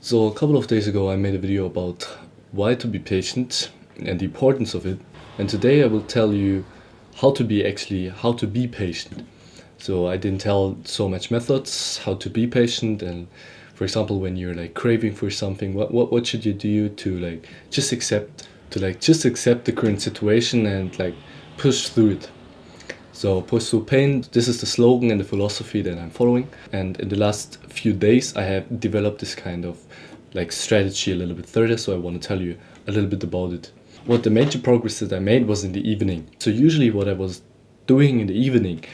So a couple of days ago I made a video about why to be patient and the importance of it. And today I will tell you how to be patient. So I didn't tell so much methods, how to be patient, and for example when you're like craving for something, what should you do to just accept the current situation and like push through it. So, push through pain, this is the slogan and the philosophy that I'm following. And in the last few days, I have developed this kind of like strategy a little bit further. So, I want to tell you a little bit about it. What the major progress that I made was in the evening. So, usually, what I was doing in the evening,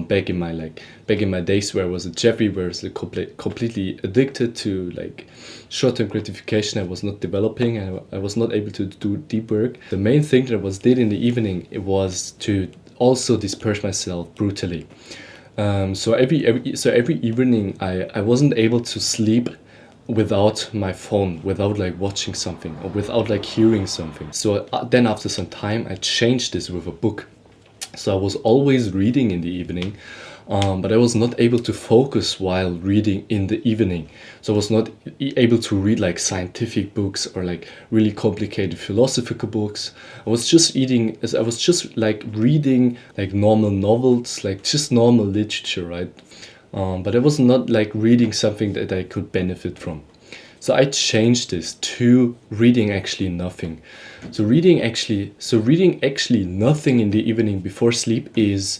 back in my days where I was a Jeffrey, where I was like completely addicted to like short-term gratification. I was not developing. I was not able to do deep work. The main thing that I was did in the evening, it was to also disperse myself brutally. So every evening I wasn't able to sleep without my phone, without like watching something or without like hearing something. So then after some time I changed this with a book. So I was always reading in the evening, but I was not able to focus while reading in the evening. So I was not able to read like scientific books or like really complicated philosophical books. I was just like reading like normal novels, like just normal literature, right? But I was not like reading something that I could benefit from. So I changed this to reading actually nothing. Reading actually nothing in the evening before sleep is,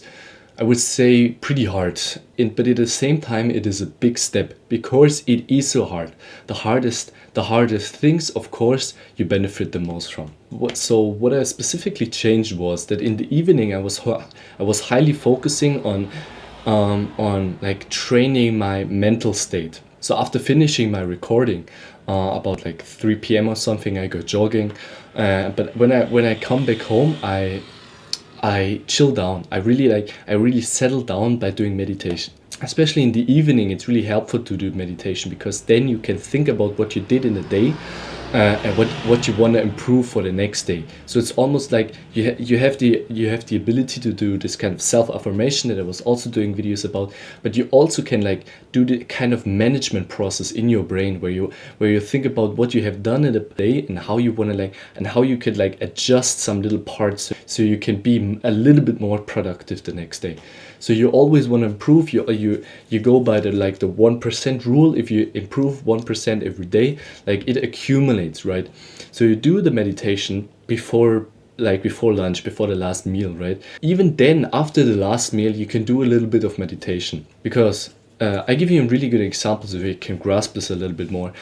I would say, pretty hard. But at the same time, it is a big step because it is so hard. The hardest things, of course, you benefit the most from. What I specifically changed was that in the evening I was highly focusing on like training my mental state. So after finishing my recording, about like 3 p.m. or something, I go jogging. But when I come back home, I chill down. I really settle down by doing meditation. Especially in the evening, it's really helpful to do meditation because then you can think about what you did in the day, and what you want to improve for the next day. So it's almost like you have the ability to do this kind of self affirmation that I was also doing videos about, but you also can like do the kind of management process in your brain where you think about what you have done in the day and how you want to like and how you could like adjust some little parts so you can be a little bit more productive the next day. So you always want to improve. You go by the 1% rule. If you improve 1% every day, like it accumulates, right? So you do the meditation before lunch, before the last meal, right? Even then, after the last meal, you can do a little bit of meditation because I give you a really good example so you can grasp this a little bit more.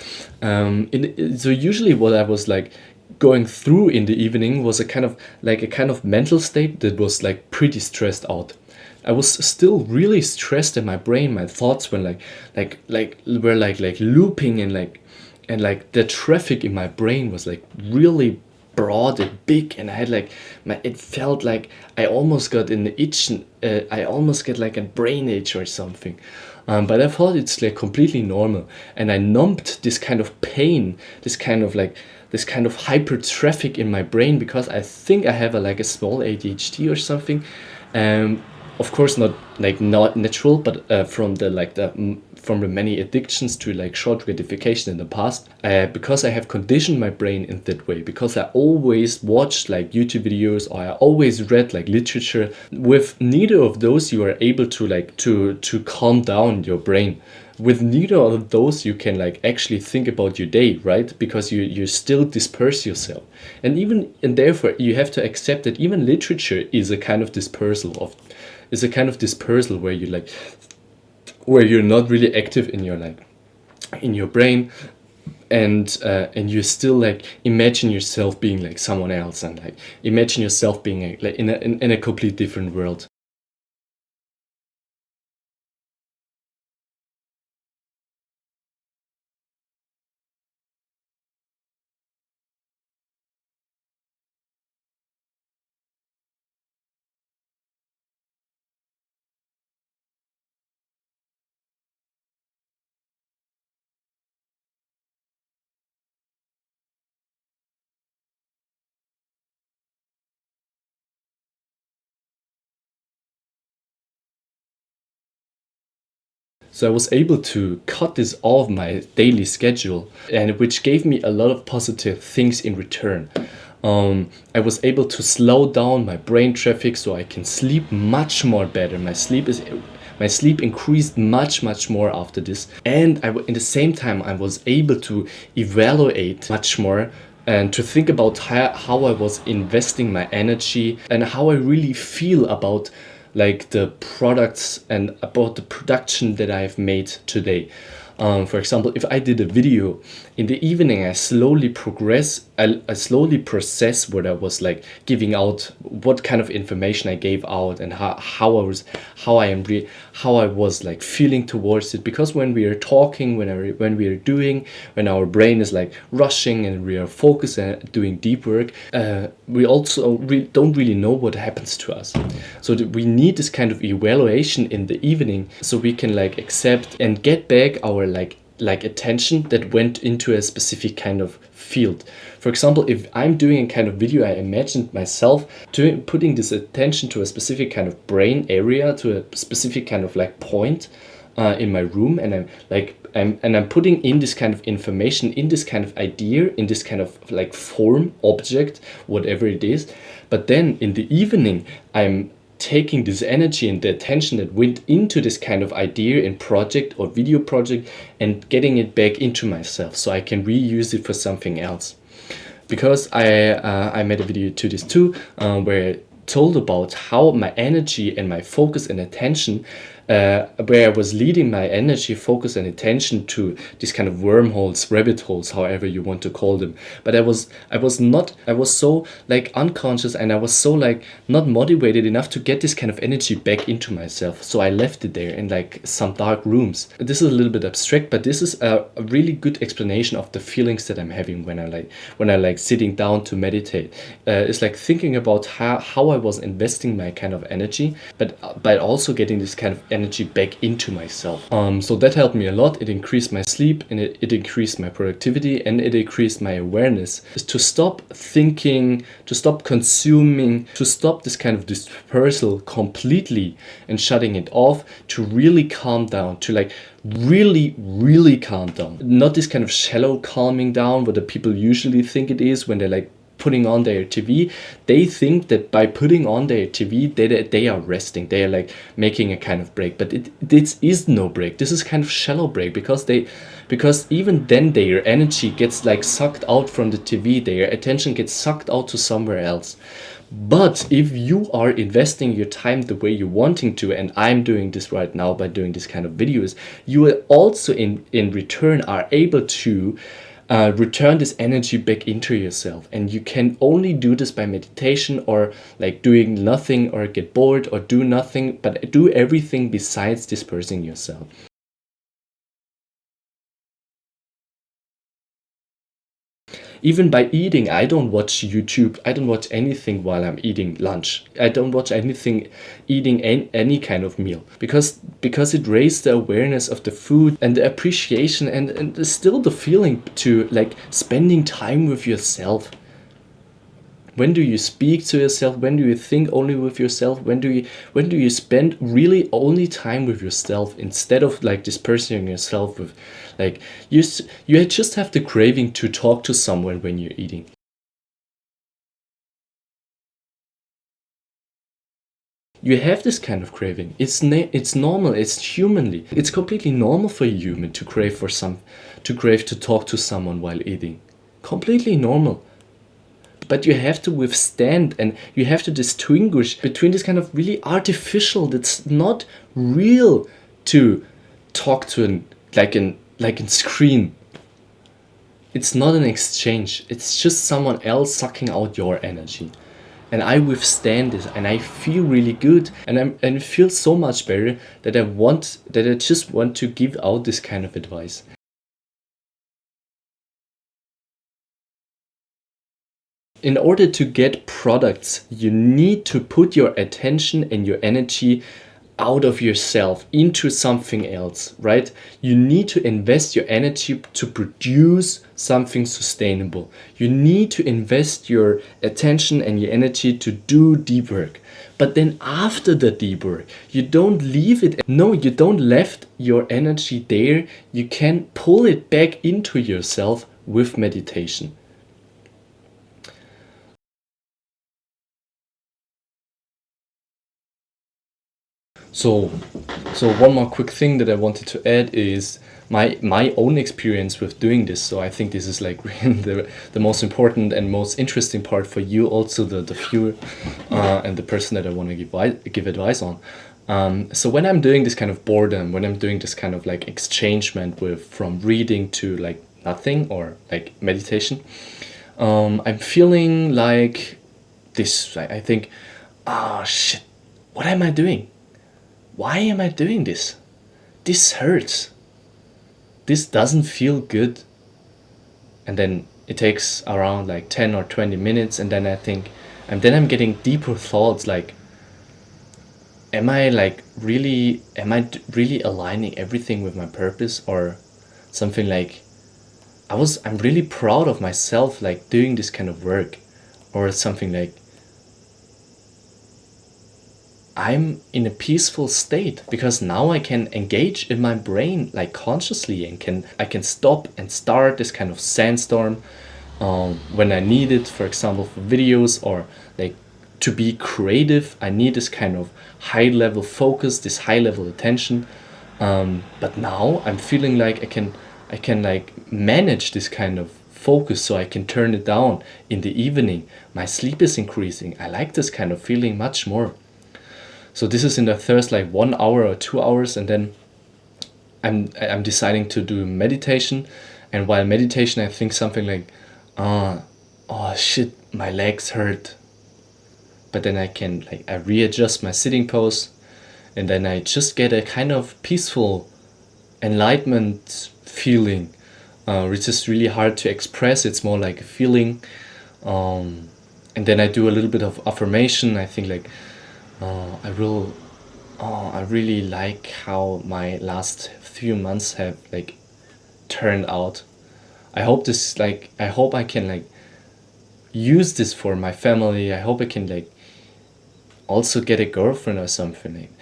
So usually what I was like going through in the evening was a kind of mental state that was like pretty stressed out. I was still really stressed in my brain. My thoughts were like looping and like the traffic in my brain was like really broad and big, and I had like it felt like I almost got an itch. I almost get like a brain itch or something. But I thought it's like completely normal, and I numbed this kind of pain, this kind of hyper traffic in my brain because I think I have like a small ADHD or something. Um, of course not natural, but from the many addictions to like short gratification in the past, because I have conditioned my brain in that way, because I always watched like YouTube videos or I always read like literature. With neither of those you are able to like to calm down your brain. With neither of those you can like actually think about your day, right? Because you still disperse yourself. And therefore you have to accept that even literature is a kind of dispersal where where you're not really active in in your brain, and you still like imagine yourself being like someone else, and like imagine yourself being like in a complete different world. So I was able to cut this off my daily schedule, and which gave me a lot of positive things in return. I was able to slow down my brain traffic so I can sleep much more better. My sleep increased much more after this, and in the same time I was able to evaluate much more and to think about how I was investing my energy and how I really feel about like the products and about the production that I've made today. For example, if I did a video in the evening, I slowly process what I was like giving out, what kind of information I gave out, and how I was like feeling towards it. Because when we are talking, when our brain is like rushing and we are focused and doing deep work, we also don't really know what happens to us. So we need this kind of evaluation in the evening so we can like accept and get back our like attention that went into a specific kind of field. For example, if I'm doing a kind of video, I imagined myself putting this attention to a specific kind of brain area, to a specific kind of like point in my room, and I'm putting in this kind of information, in this kind of idea, in this kind of like form, object, whatever it is. But then in the evening, I'm taking this energy and the attention that went into this kind of idea and project or video project and getting it back into myself so I can reuse it for something else. Because I made a video to this too, where I told about how my energy and my focus and attention, where I was leading my energy, focus, and attention to these kind of wormholes, rabbit holes, however you want to call them. But I was so like unconscious, and I was so like not motivated enough to get this kind of energy back into myself. So I left it there in like some dark rooms. This is a little bit abstract, but this is a really good explanation of the feelings that I'm having when I like sitting down to meditate. It's like thinking about how I was investing my kind of energy, but also getting this kind of energy back into myself. So that helped me a lot. It increased my sleep, and it increased my productivity, and it increased my awareness. Is to stop thinking, to stop consuming, to stop this kind of dispersal completely and shutting it off, to really calm down, to like really calm down. Not this kind of shallow calming down what the people usually think it is when they're like putting on their TV. They think that by putting on their TV they are resting, they are like making a kind of break, but this is no break. This is kind of shallow break, because even then their energy gets like sucked out from the TV, their attention gets sucked out to somewhere else. But if you are investing your time the way you're wanting to, and I'm doing this right now by doing this kind of videos, you will also in return are able to return this energy back into yourself. And you can only do this by meditation, or like doing nothing, or get bored, or do nothing, but do everything besides dispersing yourself. Even by eating, I don't watch YouTube. I don't watch anything while I'm eating lunch. I don't watch anything eating any kind of meal, because it raised the awareness of the food and the appreciation and still the feeling to like spending time with yourself. When do you speak to yourself? When do you think only with yourself? When do you spend really only time with yourself, instead of like dispersing yourself with like you just have the craving to talk to someone when you're eating. You have this kind of craving. It's normal. It's humanly. It's completely normal for a human to crave to talk to someone while eating. Completely normal. But you have to withstand, and you have to distinguish between this kind of really artificial, that's not real, to talk to like a screen. It's not an exchange. It's just someone else sucking out your energy. And I withstand this, and I feel really good, and it feels so much better that I just want to give out this kind of advice. In order to get products, you need to put your attention and your energy out of yourself into something else, right? You need to invest your energy to produce something sustainable. You need to invest your attention and your energy to do deep work. But then after the deep work, you don't leave it. No, you don't left your energy there. You can pull it back into yourself with meditation. So, so one more quick thing that I wanted to add is my own experience with doing this. So I think this is like really the most important and most interesting part for you, also the viewer, and the person that I want to give advice on. So when I'm doing this kind of boredom, when I'm doing this kind of like exchangement with from reading to like nothing or like meditation, I'm feeling like this. I think, ah, shit, what am I doing? Why am I doing this? This hurts. This doesn't feel good. And then it takes around like 10 or 20 minutes, and then I think, and then I'm getting deeper thoughts like, am I really aligning everything with my purpose, or something like, I'm really proud of myself like doing this kind of work, or something like, I'm in a peaceful state because now I can engage in my brain like consciously, and I can stop and start this kind of sandstorm when I need it. For example, for videos, or like to be creative, I need this kind of high level focus, this high level attention. But now I'm feeling like I can like manage this kind of focus, so I can turn it down in the evening. My sleep is increasing. I like this kind of feeling much more. So this is in the first like 1 hour or 2 hours, and then I'm deciding to do meditation. And while meditation, I think something like, oh shit, my legs hurt. But then I readjust my sitting pose, and then I just get a kind of peaceful enlightenment feeling, which is really hard to express. It's more like a feeling. And then I do a little bit of affirmation. I think like, I will. I really like how my last few months have like turned out. I hope I can like use this for my family. I hope I can like also get a girlfriend or something. Like,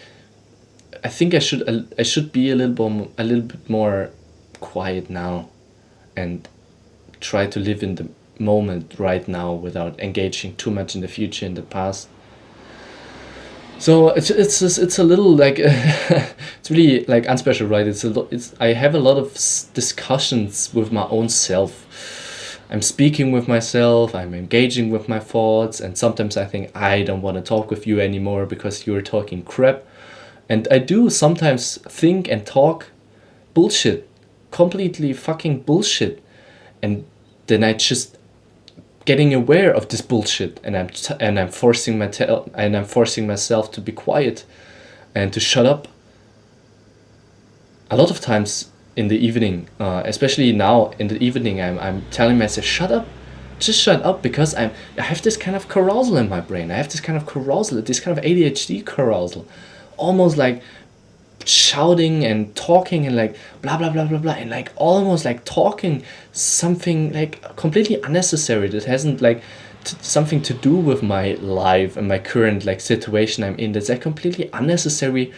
I think I should be a little bit more quiet now, and try to live in the moment right now without engaging too much in the future, in the past. So it's a little like it's really like unspecial, right? It's I have a lot of discussions with my own self. I'm speaking with myself. I'm engaging with my thoughts, and sometimes I think I don't want to talk with you anymore because you're talking crap, and I do sometimes think and talk bullshit, completely fucking bullshit, and then I just getting aware of this bullshit, and I'm forcing myself to be quiet and to shut up. A lot of times in the evening, especially now in the evening, I'm telling myself, shut up, just shut up, because I have this kind of carousal in my brain. I have this kind of carousal, this kind of ADHD carousal, almost like shouting and talking and like blah blah blah blah blah, and like almost like talking something like completely unnecessary that hasn't like something to do with my life and my current like situation I'm in. That's like completely unnecessary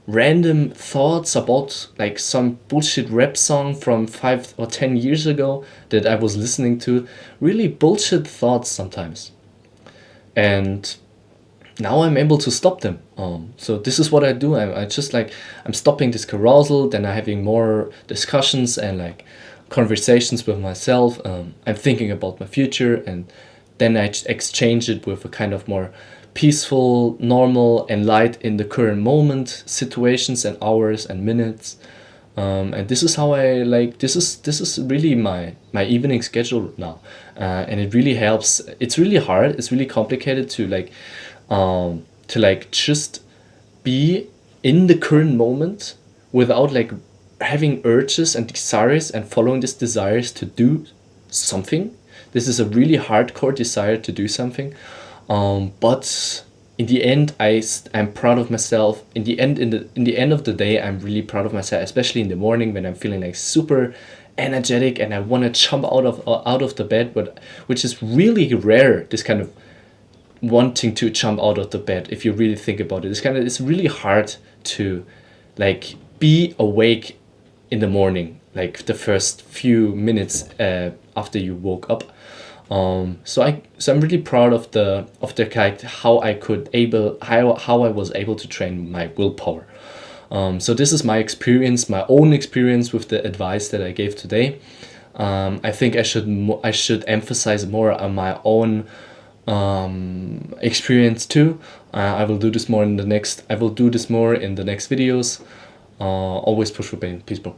random thoughts about like some bullshit rap song from 5 or 10 years ago that I was listening to. Really bullshit thoughts sometimes, and now I'm able to stop them. So this is what I do. I just like, I'm stopping this carousal. Then I'm having more discussions and like conversations with myself. I'm thinking about my future, and then I exchange it with a kind of more peaceful, normal, and light in the current moment situations and hours and minutes. And this is how I like. This is really my evening schedule now, and it really helps. It's really hard. It's really complicated to like just be in the current moment without like having urges and desires and following these desires to do something. This is a really hardcore desire to do something, but in the end, I'm proud of myself. In the end of the day, I'm really proud of myself, especially in the morning when I'm feeling like super energetic and I want to jump out of the bed, but which is really rare. This kind of wanting to jump out of the bed, if you really think about it, it's really hard to like be awake in the morning, like the first few minutes after you woke up. So I'm really proud of the character, how I was able to train my willpower. So this is my experience, my own experience with the advice that I gave today. I think I should emphasize more on my own experience too. I will do this more in the next videos. Always push for pain. Peace, bro.